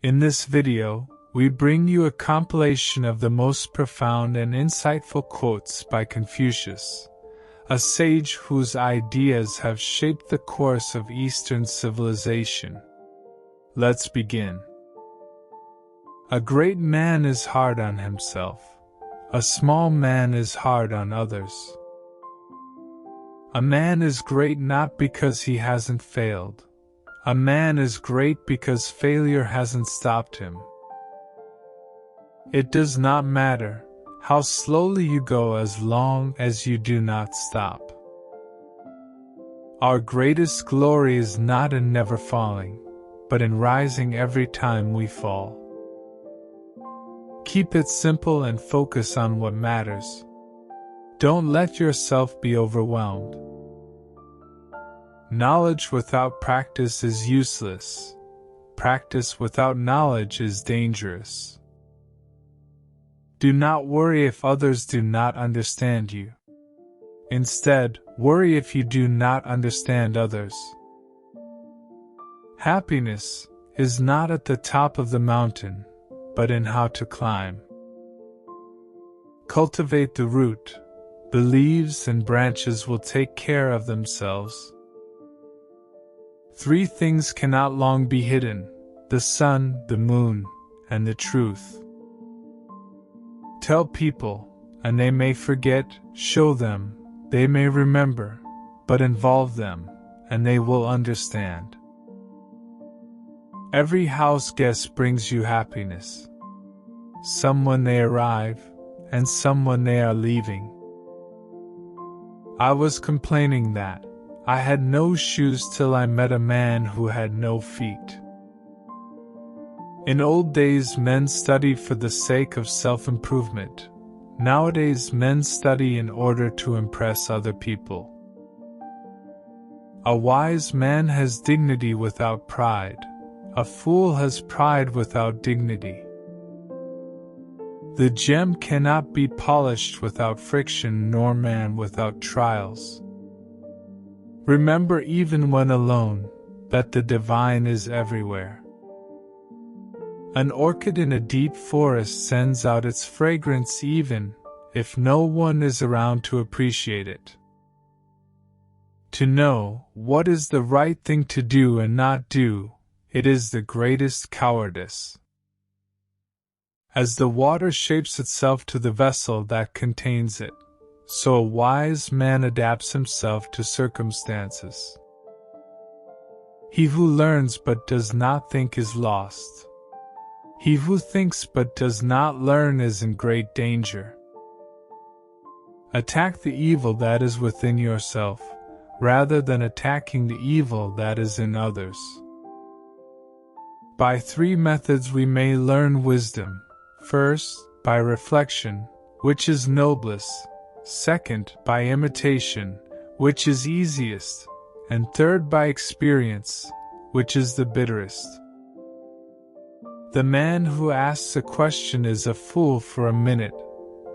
In this video, we bring you a compilation of the most profound and insightful quotes by Confucius, a sage whose ideas have shaped the course of Eastern civilization. Let's begin. A great man is hard on himself. A small man is hard on others. A man is great not because he hasn't failed. A man is great because failure hasn't stopped him. It does not matter how slowly you go as long as you do not stop. Our greatest glory is not in never falling, but in rising every time we fall. Keep it simple and focus on what matters. Don't let yourself be overwhelmed. Knowledge without practice is useless. Practice without knowledge is dangerous. Do not worry if others do not understand you. Instead, worry if you do not understand others. Happiness is not at the top of the mountain, but in how to climb. Cultivate the root. The leaves and branches will take care of themselves. 3 things cannot long be hidden: the sun, the moon, and the truth. Tell people, and they may forget; show them, they may remember; but involve them, and they will understand. Every house guest brings you happiness. Some when they arrive, and some when they are leaving. I was complaining that I had no shoes till I met a man who had no feet. In old days men studied for the sake of self-improvement. Nowadays men study in order to impress other people. A wise man has dignity without pride. A fool has pride without dignity. The gem cannot be polished without friction, nor man without trials. Remember, even when alone, that the divine is everywhere. An orchid in a deep forest sends out its fragrance even if no one is around to appreciate it. To know what is the right thing to do and not do, it is the greatest cowardice. As the water shapes itself to the vessel that contains it, so a wise man adapts himself to circumstances. He who learns but does not think is lost. He who thinks but does not learn is in great danger. Attack the evil that is within yourself, rather than attacking the evil that is in others. By 3 methods we may learn wisdom. First, by reflection, which is noblest. Second, by imitation, which is easiest. And third, by experience, which is the bitterest. The man who asks a question is a fool for a minute.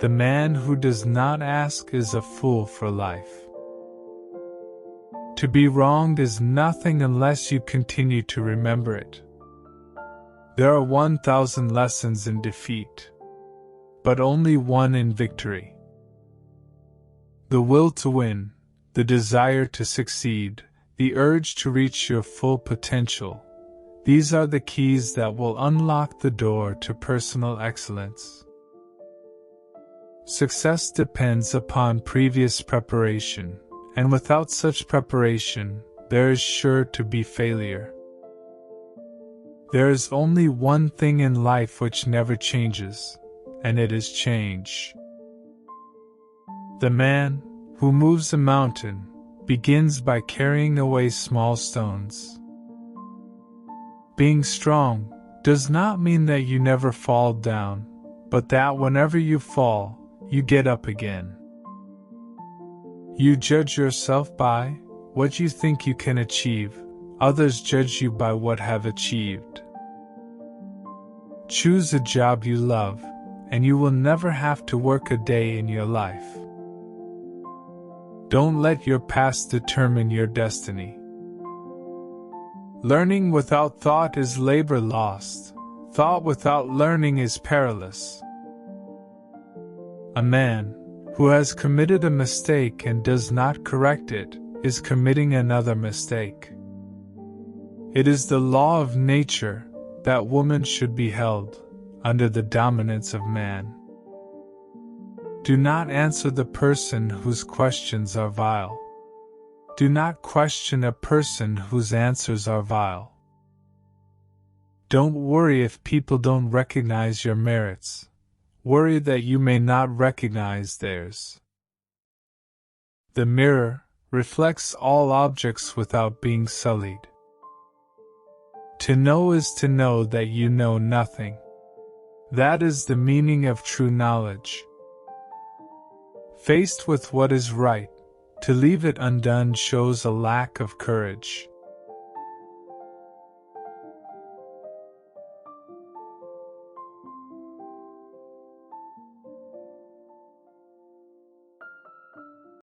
The man who does not ask is a fool for life. To be wronged is nothing unless you continue to remember it. There are 1,000 lessons in defeat, but only one in victory. The will to win, the desire to succeed, the urge to reach your full potential. These are the keys that will unlock the door to personal excellence. Success depends upon previous preparation, and without such preparation, there is sure to be failure. There is only one thing in life which never changes, and it is change. The man who moves a mountain begins by carrying away small stones. Being strong does not mean that you never fall down, but that whenever you fall, you get up again. You judge yourself by what you think you can achieve. Others judge you by what have achieved. Choose a job you love, and you will never have to work a day in your life. Don't let your past determine your destiny. Learning without thought is labor lost. Thought without learning is perilous. A man who has committed a mistake and does not correct it is committing another mistake. It is the law of nature that woman should be held under the dominance of man. Do not answer the person whose questions are vile. Do not question a person whose answers are vile. Don't worry if people don't recognize your merits. Worry that you may not recognize theirs. The mirror reflects all objects without being sullied. To know is to know that you know nothing. That is the meaning of true knowledge. Faced with what is right, to leave it undone shows a lack of courage.